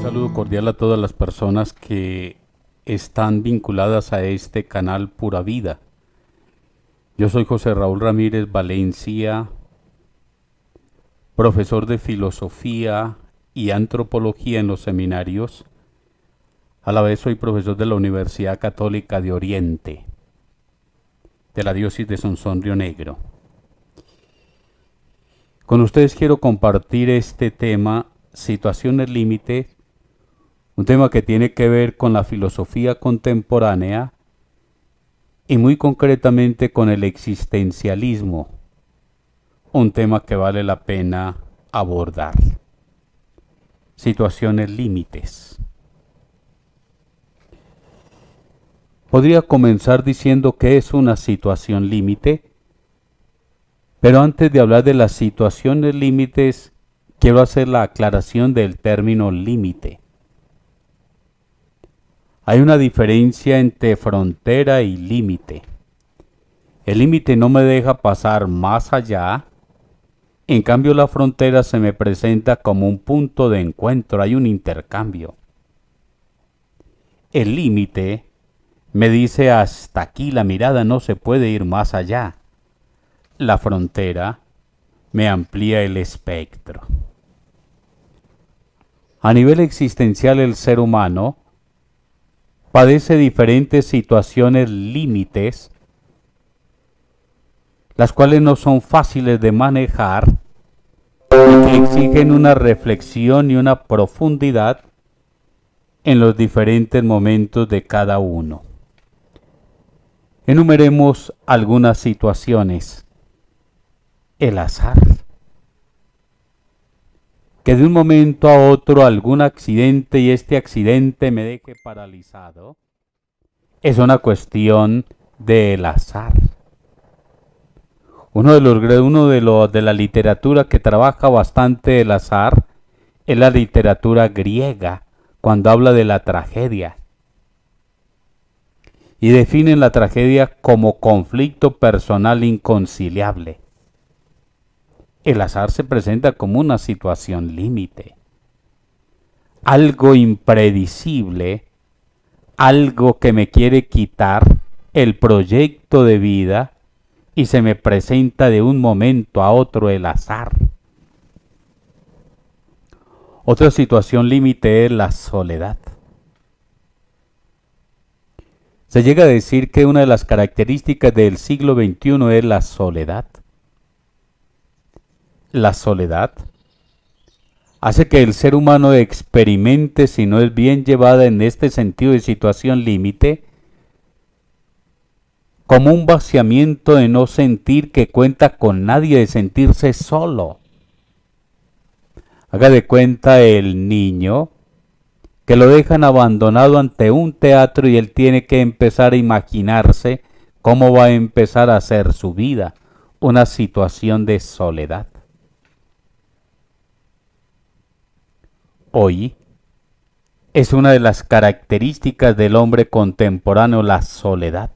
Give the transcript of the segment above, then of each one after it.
saludo cordial a todas las personas que están vinculadas a este canal Pura Vida. Yo soy José Raúl Ramírez Valencia, profesor de filosofía y antropología en los seminarios. A la vez soy profesor de la Universidad Católica de Oriente, de la diócesis de Sonsón, Río Negro. Con ustedes quiero compartir este tema, situaciones límites, un tema que tiene que ver con la filosofía contemporánea y muy concretamente con el existencialismo, un tema que vale la pena abordar. Situaciones límites. Podría comenzar diciendo que es una situación límite, pero antes de hablar de las situaciones límites, quiero hacer la aclaración del término límite. Hay una diferencia entre frontera y límite. El límite no me deja pasar más allá, en cambio la frontera se me presenta como un punto de encuentro, hay un intercambio. El límite me dice hasta aquí la mirada, no se puede ir más allá. La frontera me amplía el espectro. A nivel existencial el ser humano padece diferentes situaciones límites, las cuales no son fáciles de manejar y que exigen una reflexión y una profundidad en los diferentes momentos de cada uno. Enumeremos algunas situaciones. El azar. Que de un momento a otro algún accidente y este accidente me deje paralizado, es una cuestión del azar. Uno de la literatura que trabaja bastante el azar es la literatura griega, cuando habla de la tragedia. Y definen la tragedia como conflicto personal inconciliable. El azar se presenta como una situación límite, algo impredecible, algo que me quiere quitar el proyecto de vida y se me presenta de un momento a otro el azar. Otra situación límite es la soledad. Se llega a decir que una de las características del siglo XXI es la soledad. La soledad hace que el ser humano experimente, si no es bien llevada en este sentido de situación límite, como un vaciamiento de no sentir que cuenta con nadie, de sentirse solo. Haga de cuenta el niño que lo dejan abandonado ante un teatro y él tiene que empezar a imaginarse cómo va a empezar a hacer su vida, una situación de soledad. Hoy es una de las características del hombre contemporáneo, la soledad.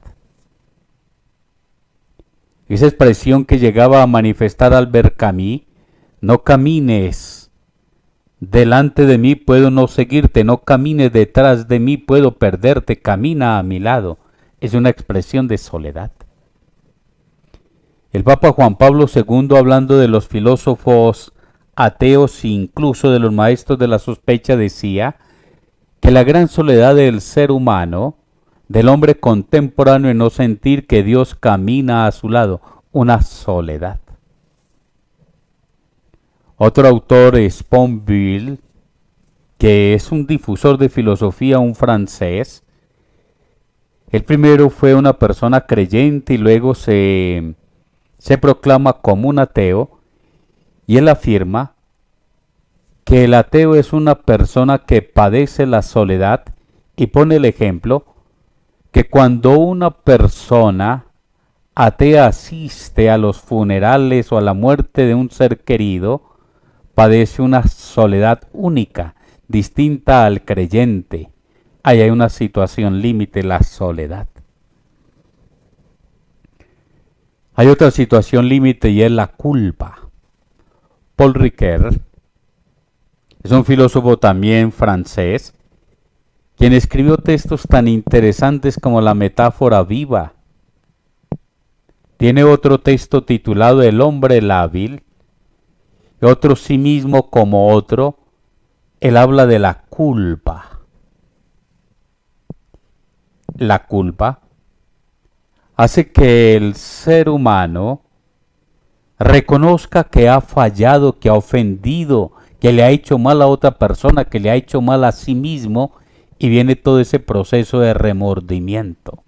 Esa expresión que llegaba a manifestar Albert Camus, no camines delante de mí, puedo no seguirte, no camines detrás de mí, puedo perderte, camina a mi lado, es una expresión de soledad. El Papa Juan Pablo II, hablando de los filósofos ateos e incluso de los maestros de la sospecha, decía que la gran soledad del ser humano, del hombre contemporáneo, es no sentir que Dios camina a su lado, una soledad. Otro autor es Sponville, que es un difusor de filosofía, un francés. El primero fue una persona creyente y luego se proclama como un ateo. Y él afirma que el ateo es una persona que padece la soledad y pone el ejemplo que cuando una persona atea asiste a los funerales o a la muerte de un ser querido, padece una soledad única, distinta al creyente. Ahí hay una situación límite, la soledad. Hay otra situación límite y es la culpa. Paul Ricoeur Es un filósofo también francés, quien escribió textos tan interesantes como La metáfora viva. Tiene otro texto titulado El hombre lábil, y otro sí mismo como otro. Él habla de la culpa. La culpa hace que el ser humano reconozca que ha fallado, que ha ofendido, que le ha hecho mal a otra persona, que le ha hecho mal a sí mismo, y viene todo ese proceso de remordimiento.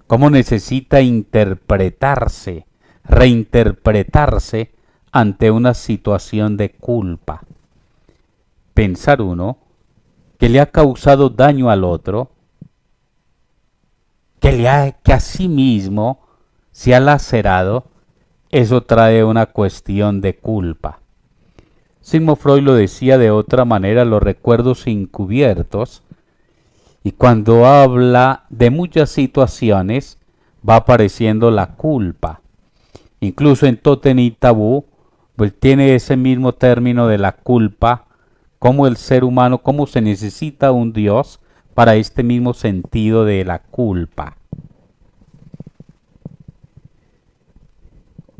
Cómo necesita interpretarse, reinterpretarse ante una situación de culpa. Pensar uno que le ha causado daño al otro, que a sí mismo se ha lacerado, eso trae una cuestión de culpa. Sigmund Freud lo decía de otra manera, los recuerdos encubiertos, y cuando habla de muchas situaciones va apareciendo la culpa. Incluso en Totem y Tabú, pues tiene ese mismo término de la culpa, como el ser humano, cómo se necesita un Dios para este mismo sentido de la culpa.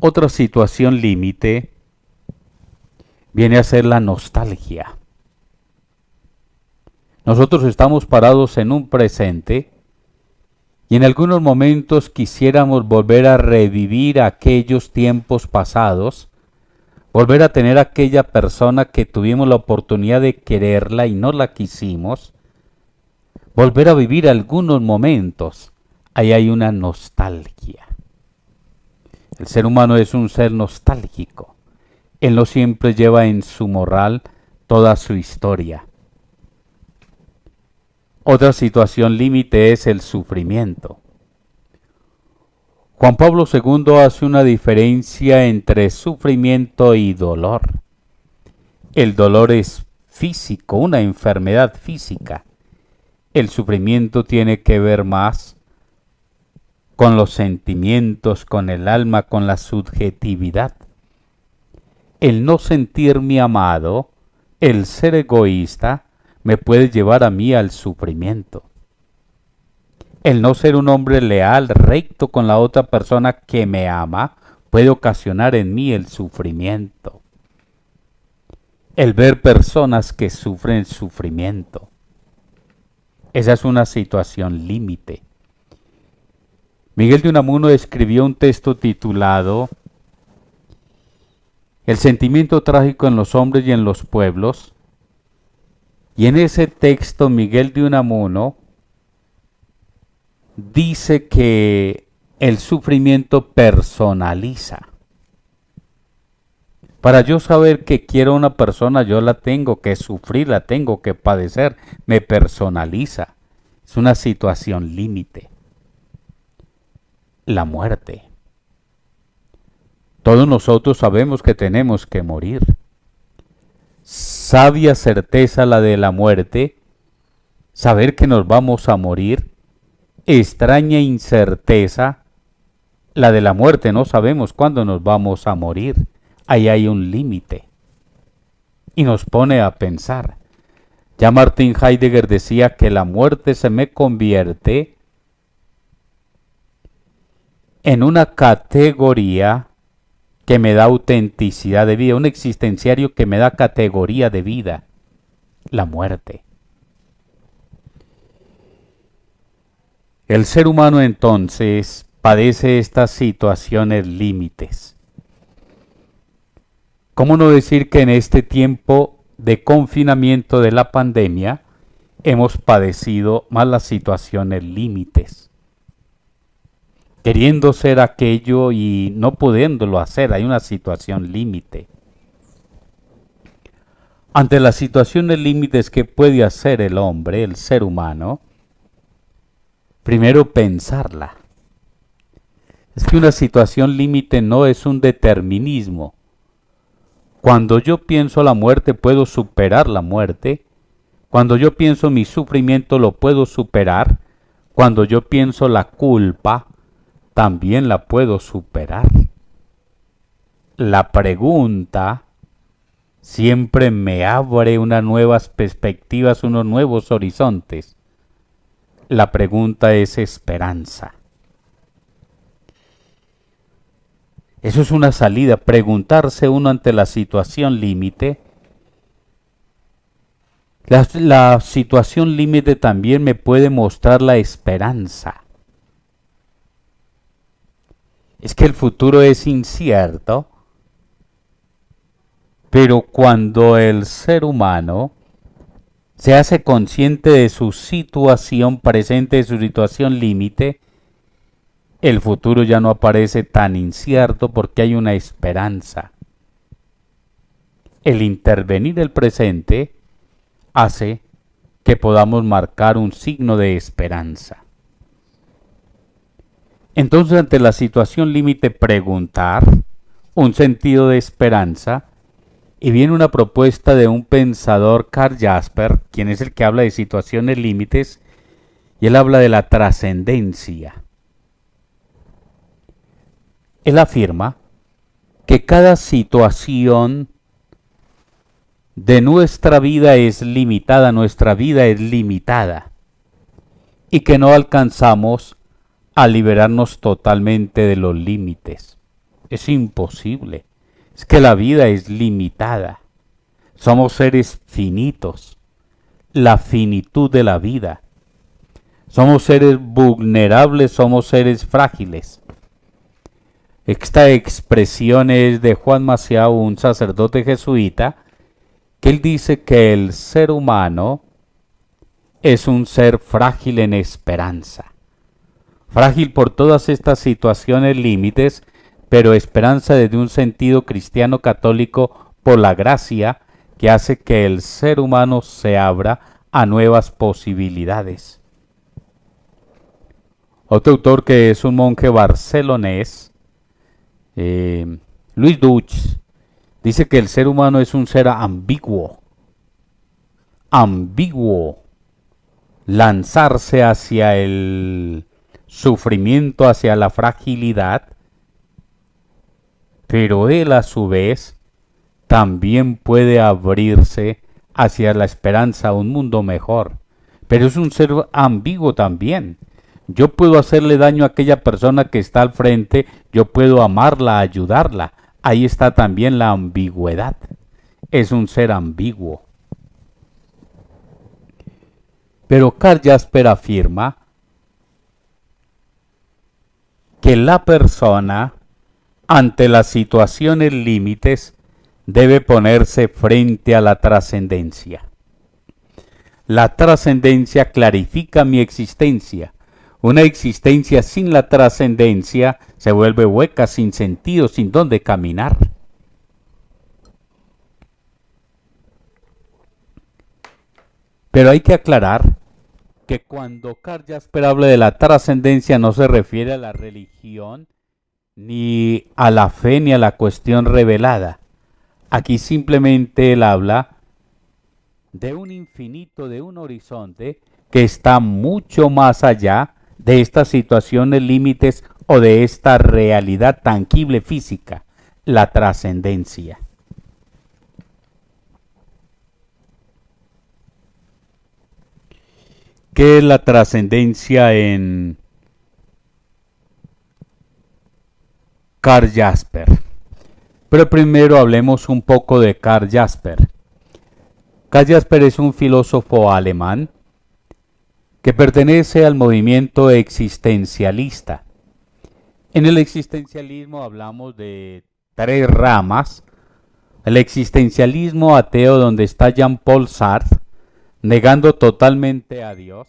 Otra situación límite viene a ser la nostalgia. Nosotros estamos parados en un presente y en algunos momentos quisiéramos volver a revivir aquellos tiempos pasados, volver a tener aquella persona que tuvimos la oportunidad de quererla y no la quisimos, volver a vivir algunos momentos. Ahí hay una nostalgia. El ser humano es un ser nostálgico. Él no siempre lleva en su morral toda su historia. Otra situación límite es el sufrimiento. Juan Pablo II hace una diferencia entre sufrimiento y dolor. El dolor es físico, una enfermedad física. El sufrimiento tiene que ver más con los sentimientos, con el alma, con la subjetividad. El no sentirme amado, el ser egoísta, me puede llevar a mí al sufrimiento. El no ser un hombre leal, recto con la otra persona que me ama, puede ocasionar en mí el sufrimiento. El ver personas que sufren sufrimiento. Esa es una situación límite. Miguel de Unamuno escribió un texto titulado El sentimiento trágico en los hombres y en los pueblos. Y en ese texto Miguel de Unamuno dice que el sufrimiento personaliza. Para yo saber que quiero a una persona, yo la tengo que sufrir, la tengo que padecer, me personaliza. Es una situación límite. La muerte. Todos nosotros sabemos que tenemos que morir. Sabia certeza la de la muerte, saber que nos vamos a morir. Extraña incerteza la de la muerte, no sabemos cuándo nos vamos a morir. Ahí hay un límite. Y nos pone a pensar. Ya Martin Heidegger decía que la muerte se me convierte en una categoría que me da autenticidad de vida, un existenciario que me da categoría de vida, la muerte. El ser humano entonces padece estas situaciones límites. ¿Cómo no decir que en este tiempo de confinamiento de la pandemia hemos padecido más las situaciones límites? Queriendo ser aquello y no pudiéndolo hacer, hay una situación límite. Ante las situaciones límites que puede hacer el hombre, el ser humano, primero pensarla. Es que una situación límite no es un determinismo. Cuando yo pienso la muerte, puedo superar la muerte. Cuando yo pienso mi sufrimiento, lo puedo superar. Cuando yo pienso la culpa, también la puedo superar. La pregunta siempre me abre unas nuevas perspectivas, unos nuevos horizontes. La pregunta es esperanza. Eso es una salida, preguntarse uno ante la situación límite. La situación límite también me puede mostrar la esperanza. Es que el futuro es incierto, pero cuando el ser humano se hace consciente de su situación presente, de su situación límite, el futuro ya no aparece tan incierto porque hay una esperanza. El intervenir el presente hace que podamos marcar un signo de esperanza. Entonces, ante la situación límite, preguntar un sentido de esperanza, y viene una propuesta de un pensador, Karl Jasper, quien es el que habla de situaciones límites, y él habla de la trascendencia. Él afirma que cada situación de nuestra vida es limitada, y que no alcanzamos a liberarnos totalmente de los límites. Es imposible. Es que la vida es limitada. Somos seres finitos. La finitud de la vida. Somos seres vulnerables, somos seres frágiles. Esta expresión es de Juan Maciao, un sacerdote jesuita, que él dice que el ser humano es un ser frágil en esperanza. Frágil por todas estas situaciones límites, pero esperanza desde un sentido cristiano católico por la gracia que hace que el ser humano se abra a nuevas posibilidades. Otro autor que es un monje barcelonés, Luis Duch, dice que el ser humano es un ser ambiguo. Ambiguo. Lanzarse hacia el sufrimiento, hacia la fragilidad, pero él a su vez también puede abrirse hacia la esperanza, un mundo mejor. Pero es un ser ambiguo también. Yo puedo hacerle daño a aquella persona que está al frente, yo puedo amarla, ayudarla. Ahí está también la ambigüedad. Es un ser ambiguo. Pero Karl Jasper afirma que la persona, ante las situaciones límites, debe ponerse frente a la trascendencia. La trascendencia clarifica mi existencia. Una existencia sin la trascendencia se vuelve hueca, sin sentido, sin dónde caminar. Pero hay que aclarar que cuando Karl Jasper habla de la trascendencia no se refiere a la religión, ni a la fe, ni a la cuestión revelada. Aquí simplemente él habla de un infinito, de un horizonte que está mucho más allá de estas situaciones límites o de esta realidad tangible física, la trascendencia. ¿Qué es la trascendencia en Karl Jasper? Pero primero hablemos un poco de Karl Jasper. Karl Jasper es un filósofo alemán que pertenece al movimiento existencialista. En el existencialismo hablamos de tres ramas. El existencialismo ateo, donde está Jean-Paul Sartre, negando totalmente a Dios.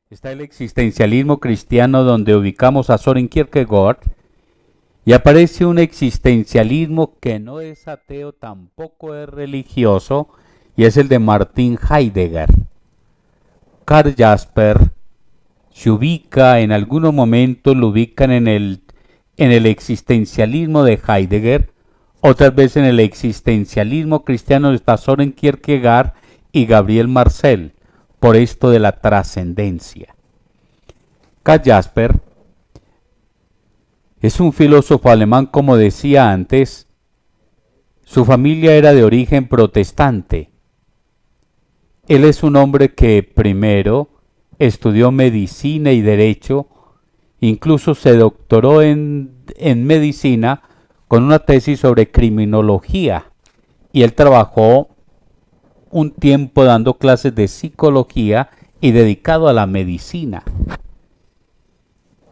Está el existencialismo cristiano, donde ubicamos a Søren Kierkegaard. Y aparece un existencialismo que no es ateo, tampoco es religioso, y es el de Martin Heidegger. Karl Jasper se ubica, en algunos momentos lo ubican en el existencialismo de Heidegger, otras veces en el existencialismo cristiano de Søren Kierkegaard y Gabriel Marcel, por esto de la trascendencia. Karl Jasper es un filósofo alemán, como decía antes, Su familia era de origen protestante. Él es un hombre que primero estudió medicina y derecho, incluso se doctoró en medicina con una tesis sobre criminología, y él trabajó un tiempo dando clases de psicología y dedicado a la medicina.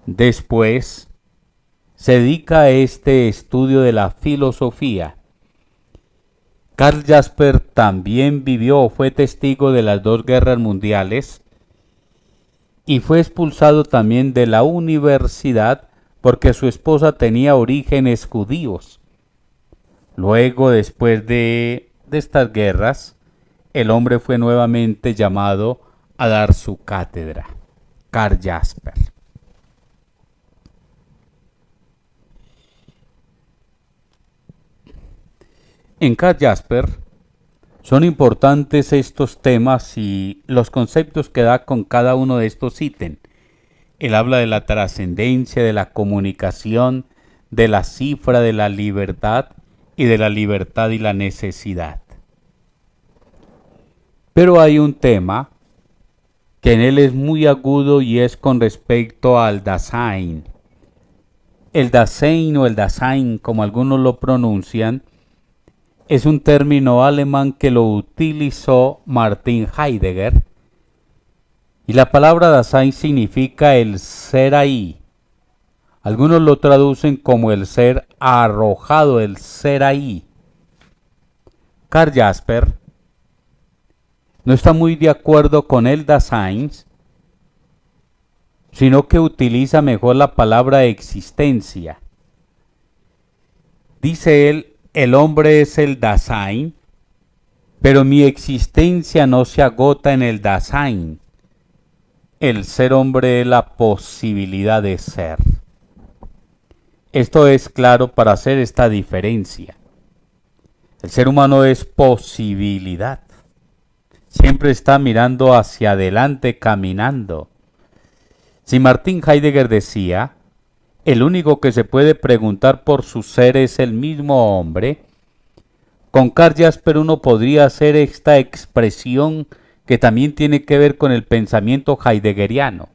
Después se dedica a este estudio de la filosofía. Karl Jasper también vivió o fue testigo de las dos guerras mundiales y fue expulsado también de la universidad porque su esposa tenía orígenes judíos. Luego, después de estas guerras, el hombre fue nuevamente llamado a dar su cátedra. Karl Jasper. En Karl Jasper son importantes estos temas y los conceptos que da con cada uno de estos ítems. Él habla de la trascendencia, de la comunicación, de la cifra, de la libertad y de la libertad y la necesidad. Pero hay un tema que en él es muy agudo y es con respecto al Dasein. El Dasein o el Dasein, como algunos lo pronuncian, es un término alemán que lo utilizó Martin Heidegger, y la palabra Dasein significa el ser ahí. Algunos lo traducen como el ser arrojado, el ser ahí. Karl Jasper no está muy de acuerdo con el Dasein, sino que utiliza mejor la palabra existencia. Dice él, el hombre es el Dasein, pero mi existencia no se agota en el Dasein. El ser hombre es la posibilidad de ser. Esto es claro para hacer esta diferencia. El ser humano es posibilidad. Siempre está mirando hacia adelante, caminando. Si Martin Heidegger decía, el único que se puede preguntar por su ser es el mismo hombre, con Karl Jasper uno podría hacer esta expresión que también tiene que ver con el pensamiento heideggeriano.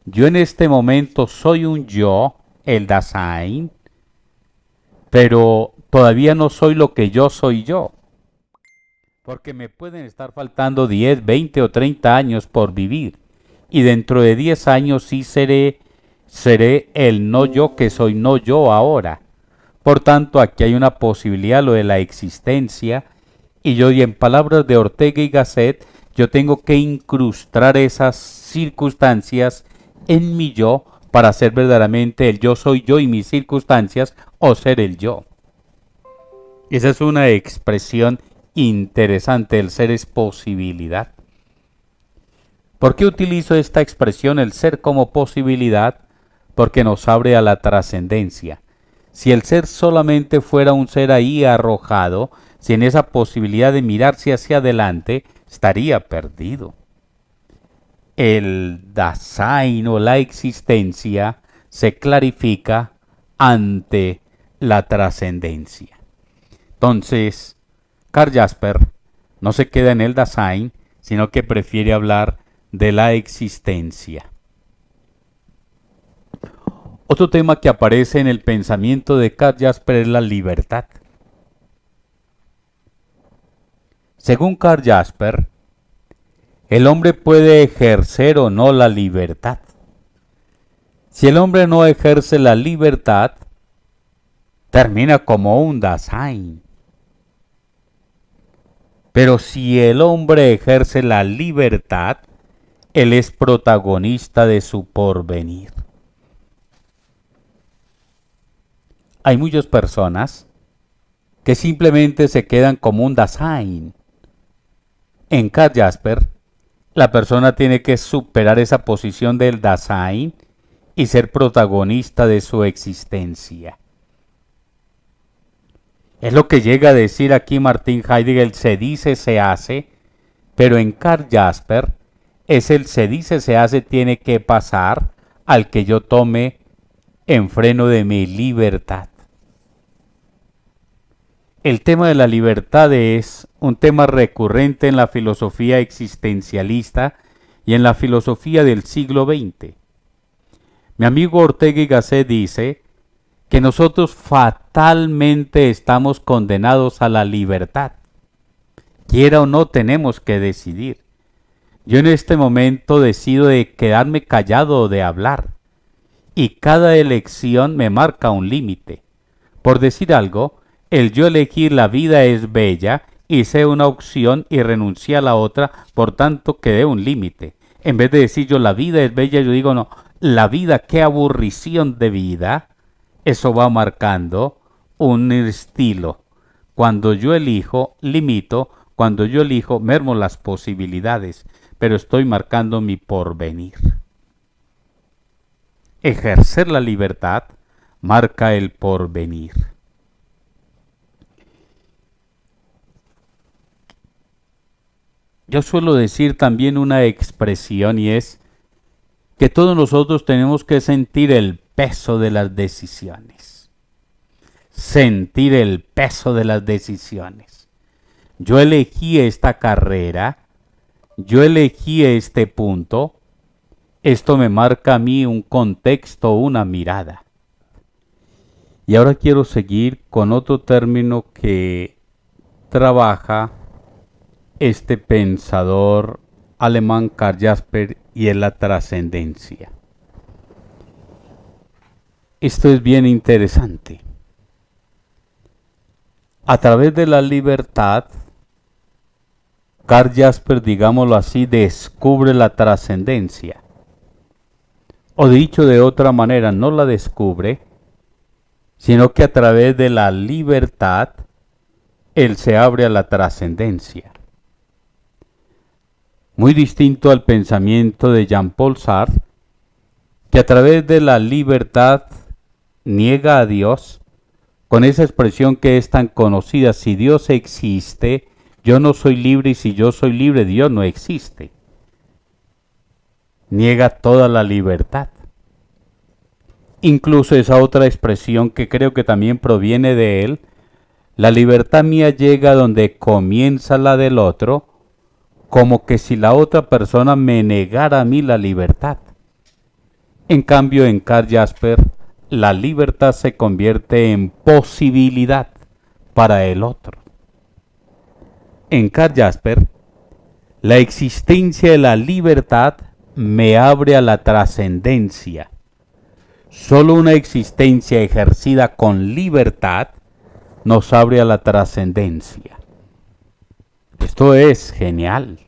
Yo en este momento soy un yo, el Dasein, pero todavía no soy lo que yo soy yo. Porque me pueden estar faltando 10, 20 o 30 años por vivir. Y dentro de 10 años sí seré el no yo que soy no yo ahora. Por tanto, aquí hay una posibilidad, lo de la existencia. Y en palabras de Ortega y Gasset, yo tengo que incrustar esas circunstancias en mi yo para ser verdaderamente el yo soy yo y mis circunstancias o ser el yo. Esa es una expresión interesante, el ser es posibilidad. ¿Por qué utilizo esta expresión, el ser como posibilidad? Porque nos abre a la trascendencia. Si el ser solamente fuera un ser ahí arrojado, sin esa posibilidad de mirarse hacia adelante, estaría perdido. El Dasein o la existencia se clarifica ante la trascendencia. Entonces, Karl Jasper no se queda en el Dasein, sino que prefiere hablar de la existencia. Otro tema que aparece en el pensamiento de Karl Jasper es la libertad. Según Karl Jasper, el hombre puede ejercer o no la libertad. Si el hombre no ejerce la libertad, termina como un Dasein. Pero si el hombre ejerce la libertad, él es protagonista de su porvenir. Hay muchas personas que simplemente se quedan como un Dasein. En Karl Jasper, la persona tiene que superar esa posición del Dasein y ser protagonista de su existencia. Es lo que llega a decir aquí Martin Heidegger, se dice, se hace, pero en Karl Jasper es el se dice, se hace, tiene que pasar al que yo tome en freno de mi libertad. El tema de la libertad es un tema recurrente en la filosofía existencialista y en la filosofía del siglo XX. Mi amigo Ortega y Gasset dice que nosotros fatalmente estamos condenados a la libertad. Quiera o no, tenemos que decidir. Yo en este momento decido de quedarme callado o de hablar. Y cada elección me marca un límite. Por decir algo, el yo elegir la vida es bella y sé una opción y renuncié a la otra, por tanto quedé un límite. En vez de decir yo la vida es bella, yo digo no, la vida, qué aburrición de vida. Eso va marcando un estilo. Cuando yo elijo, limito. Cuando yo elijo, mermo las posibilidades. Pero estoy marcando mi porvenir. Ejercer la libertad marca el porvenir. Yo suelo decir también una expresión y es que todos nosotros tenemos que sentir el peso de las decisiones. Sentir el peso de las decisiones. Yo elegí esta carrera, yo elegí este punto, esto me marca a mí un contexto, una mirada. Y ahora quiero seguir con otro término que trabaja este pensador alemán Karl Jasper y es la trascendencia. Esto es bien interesante. A través de la libertad, Karl Jasper, digámoslo así, descubre la trascendencia. O dicho de otra manera, no la descubre, sino que a través de la libertad, él se abre a la trascendencia. Muy distinto al pensamiento de Jean-Paul Sartre, que a través de la libertad niega a Dios, con esa expresión que es tan conocida: si Dios existe, yo no soy libre, y si yo soy libre, Dios no existe. Niega toda la libertad. Incluso esa otra expresión que creo que también proviene de él: la libertad mía llega donde comienza la del otro, como que si la otra persona me negara a mí la libertad. En cambio, en Karl Jasper, la libertad se convierte en posibilidad para el otro. En Karl Jasper, la existencia de la libertad me abre a la trascendencia. Solo una existencia ejercida con libertad nos abre a la trascendencia. Esto es genial.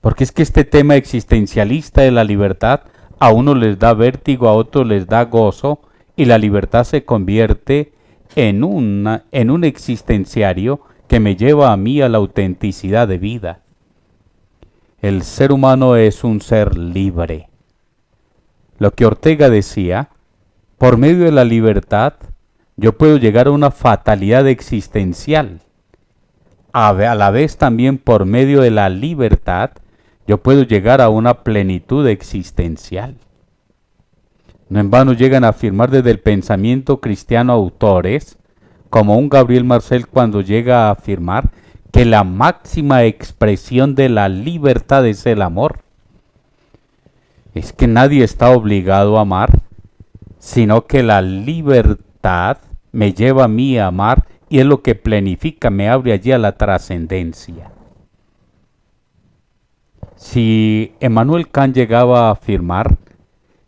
Porque es que este tema existencialista de la libertad a uno les da vértigo, a otros les da gozo, y la libertad se convierte en un existenciario que me lleva a mí a la autenticidad de vida. El ser humano es un ser libre. Lo que Ortega decía, por medio de la libertad, yo puedo llegar a una fatalidad existencial. A la vez también por medio de la libertad, yo puedo llegar a una plenitud existencial. No en vano llegan a afirmar desde el pensamiento cristiano autores, como un Gabriel Marcel, cuando llega a afirmar que la máxima expresión de la libertad es el amor. Es que nadie está obligado a amar, sino que la libertad me lleva a mí a amar, y es lo que planifica, me abre allí a la trascendencia. Si Emmanuel Kant llegaba a afirmar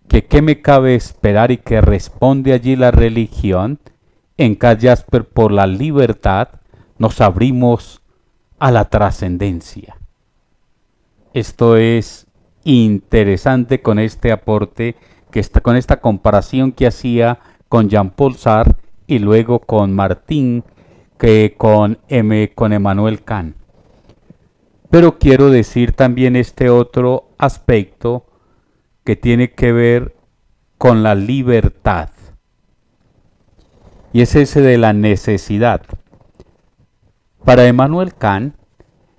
que qué me cabe esperar y que responde allí la religión, en Karl Jasper, por la libertad nos abrimos a la trascendencia. Esto es interesante con este aporte, con esta comparación que hacía con Jean-Paul Sartre y luego con Martín, con Emmanuel Kant. Pero quiero decir también este otro aspecto que tiene que ver con la libertad. Y es ese de la necesidad. Para Emmanuel Kant,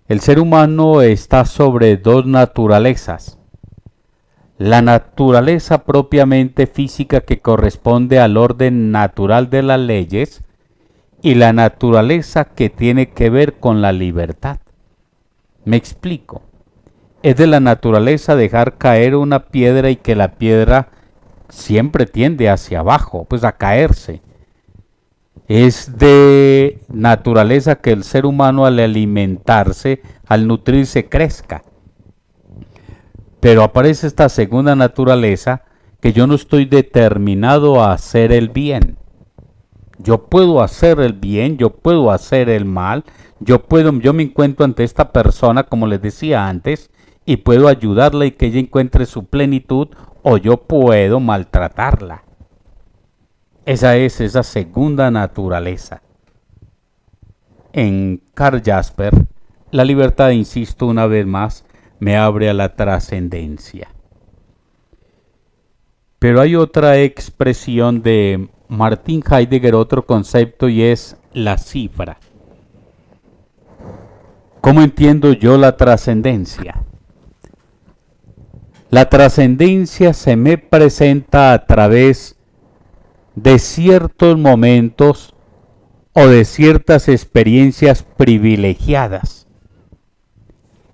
el ser humano está sobre dos naturalezas. La naturaleza propiamente física, que corresponde al orden natural de las leyes, y la naturaleza que tiene que ver con la libertad. Me explico. Es de la naturaleza dejar caer una piedra y que la piedra siempre tiende hacia abajo, pues a caerse. Es de naturaleza que el ser humano al alimentarse, al nutrirse, crezca. Pero aparece esta segunda naturaleza que yo no estoy determinado a hacer el bien. Yo puedo hacer el bien, yo puedo hacer el mal, yo me encuentro ante esta persona, como les decía antes, y puedo ayudarla y que ella encuentre su plenitud, o yo puedo maltratarla. Esa es esa segunda naturaleza. En Karl Jasper, la libertad, insisto una vez más, me abre a la trascendencia. Pero hay otra expresión de Martin Heidegger, otro concepto, y es la cifra. ¿Cómo entiendo yo la trascendencia? La trascendencia se me presenta a través de ciertos momentos o de ciertas experiencias privilegiadas.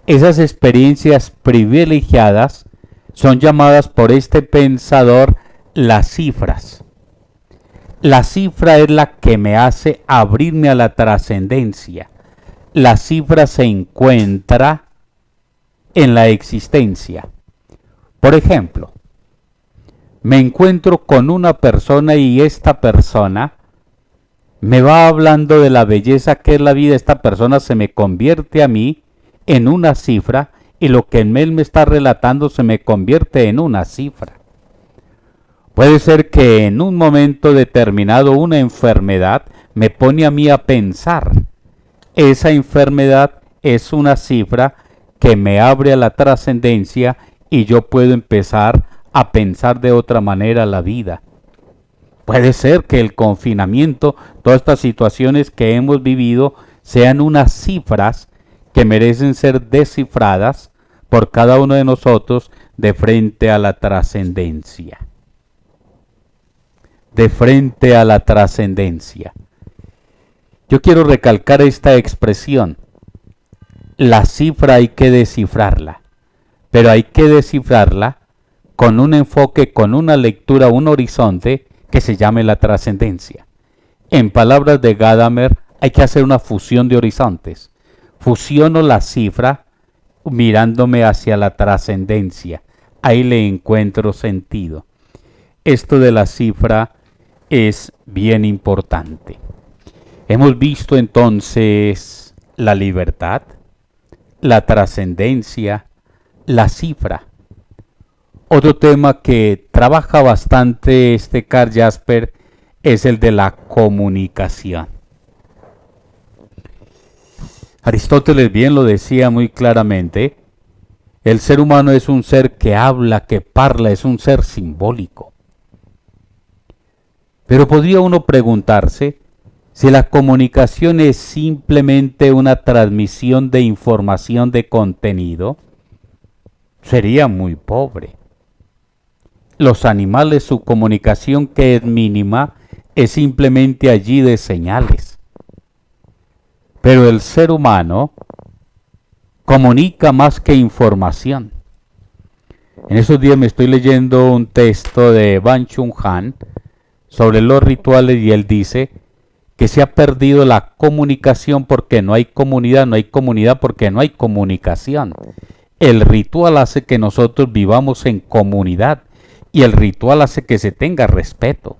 Esas experiencias privilegiadas son llamadas por este pensador las cifras. La cifra es la que me hace abrirme a la trascendencia. La cifra se encuentra en la existencia. Por ejemplo, me encuentro con una persona y esta persona me va hablando de la belleza que es la vida. Esta persona se me convierte a mí en una cifra y lo que él me está relatando se me convierte en una cifra. Puede ser que en un momento determinado una enfermedad me pone a mí a pensar. Esa enfermedad es una cifra que me abre a la trascendencia y yo puedo empezar a pensar de otra manera la vida. Puede ser que el confinamiento, todas estas situaciones que hemos vivido, sean unas cifras que merecen ser descifradas por cada uno de nosotros de frente a la trascendencia. De frente a la trascendencia. Yo quiero recalcar esta expresión. La cifra hay que descifrarla, pero hay que descifrarla con un enfoque, con una lectura, un horizonte que se llame la trascendencia. En palabras de Gadamer, hay que hacer una fusión de horizontes. Fusiono la cifra mirándome hacia la trascendencia. Ahí le encuentro sentido. Esto de la cifra es bien importante. Hemos visto entonces la libertad, la trascendencia, la cifra. Otro tema que trabaja bastante este Karl Jasper es el de la comunicación. Aristóteles bien lo decía muy claramente, el ser humano es un ser que habla, que parla, es un ser simbólico. Pero podría uno preguntarse si la comunicación es simplemente una transmisión de información de contenido. Sería muy pobre. Los animales, su comunicación, que es mínima, es simplemente allí de señales. Pero el ser humano comunica más que información. En esos días me estoy leyendo un texto de Ban Chung Han sobre los rituales y él dice que se ha perdido la comunicación porque no hay comunidad porque no hay comunicación. El ritual hace que nosotros vivamos en comunidad y el ritual hace que se tenga respeto.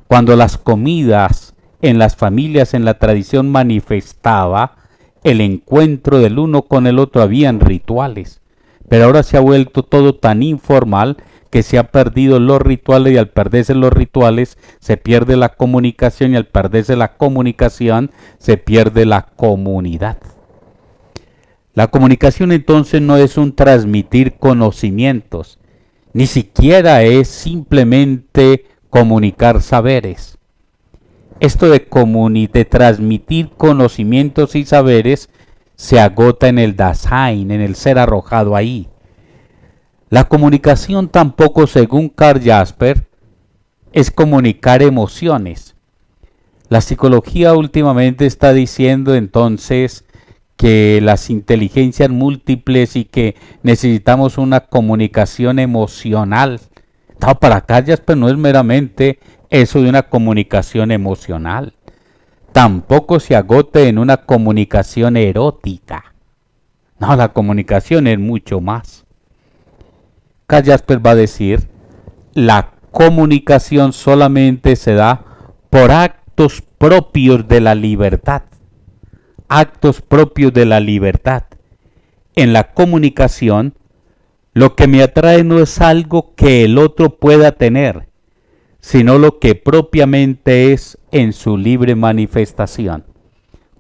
Cuando las comidas en las familias, en la tradición manifestaba el encuentro del uno con el otro, habían rituales. Pero ahora se ha vuelto todo tan informal que se ha perdido los rituales y al perderse los rituales se pierde la comunicación y al perderse la comunicación se pierde la comunidad. La comunicación entonces no es un transmitir conocimientos, ni siquiera es simplemente comunicar saberes. Esto de transmitir conocimientos y saberes se agota en el Dasein, en el ser arrojado ahí. La comunicación tampoco, según Karl Jasper, es comunicar emociones. La psicología últimamente está diciendo entonces que las inteligencias múltiples y que necesitamos una comunicación emocional. No, para Callas, pero no es meramente eso de una comunicación emocional. Tampoco se agote en una comunicación erótica. No, la comunicación es mucho más. Karl Jasper va a decir, la comunicación solamente se da por actos propios de la libertad. Actos propios de la libertad. En la comunicación, lo que me atrae no es algo que el otro pueda tener, sino lo que propiamente es en su libre manifestación.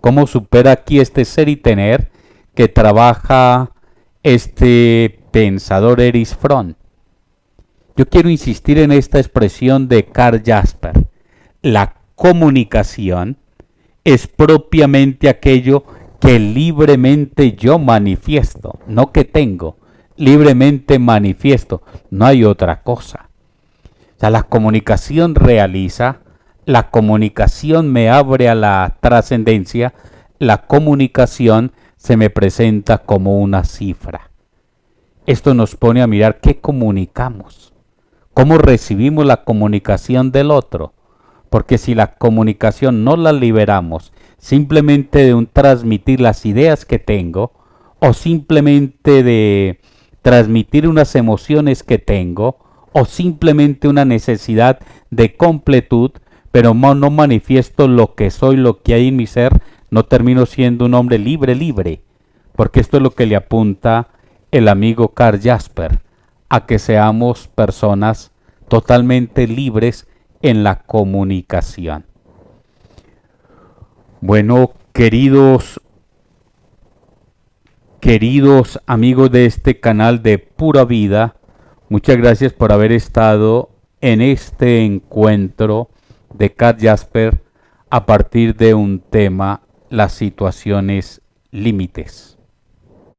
¿Cómo supera aquí este ser y tener que trabaja este pensador Erich Fromm? Yo quiero insistir en esta expresión de Karl Jasper. La comunicación es propiamente aquello que libremente yo manifiesto, no que tengo, libremente manifiesto, no hay otra cosa. O sea, la comunicación realiza, la comunicación me abre a la trascendencia, la comunicación se me presenta como una cifra. Esto nos pone a mirar qué comunicamos, cómo recibimos la comunicación del otro, porque si la comunicación no la liberamos simplemente de un transmitir las ideas que tengo, o simplemente de transmitir unas emociones que tengo, o simplemente una necesidad de completud, pero no manifiesto lo que soy, lo que hay en mi ser, no termino siendo un hombre libre, porque esto es lo que le apunta el amigo Karl Jasper, a que seamos personas totalmente libres en la comunicación. Bueno, queridos amigos de este canal de Pura Vida, muchas gracias por haber estado en este encuentro de Karl Jasper a partir de un tema, las situaciones límites.